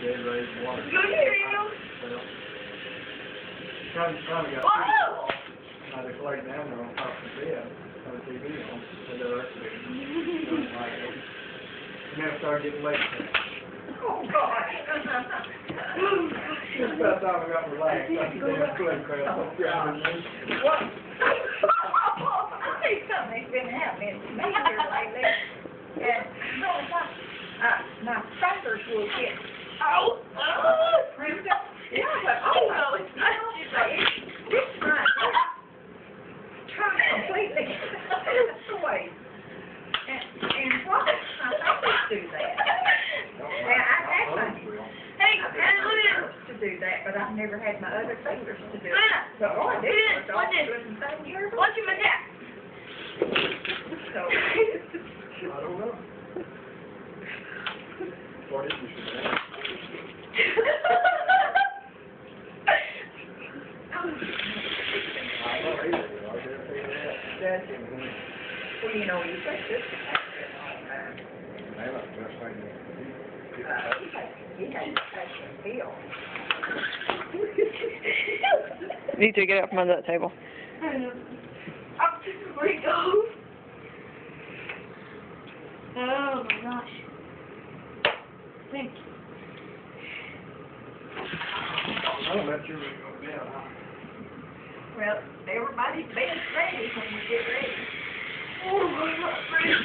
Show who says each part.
Speaker 1: dead raised water.
Speaker 2: You hear him?
Speaker 1: Well, kind of got
Speaker 2: Whoa!
Speaker 1: I just laid down there on top of the bed, on the TV on, and the rest of it. And then I started getting late.
Speaker 2: Oh, gosh.
Speaker 1: Just about time I got relaxed, I could damn foot crap up grabbing me.
Speaker 2: What? I think something's been happening to me here lately. And you know what? My fingers will get cramped up. Yeah, but it's right. Trying completely away. And what? My fingers do that. And to do that, but I've never had my other fingers to do it. So all I did was all doing the same here.
Speaker 3: What's your attack?
Speaker 2: So,
Speaker 1: I don't know. What is this? I don't either. I can't figure it out.
Speaker 2: that's it. Well, you know, you take this.
Speaker 1: Man, that's the best thing
Speaker 2: He has a feel.
Speaker 4: You two get out from under that table.
Speaker 3: Up to Ringo. Oh my gosh. Thank you.
Speaker 1: I don't bet you're going to be out, huh?
Speaker 2: Well, everybody's bed's ready when you get ready.
Speaker 3: Oh, I'm not ready.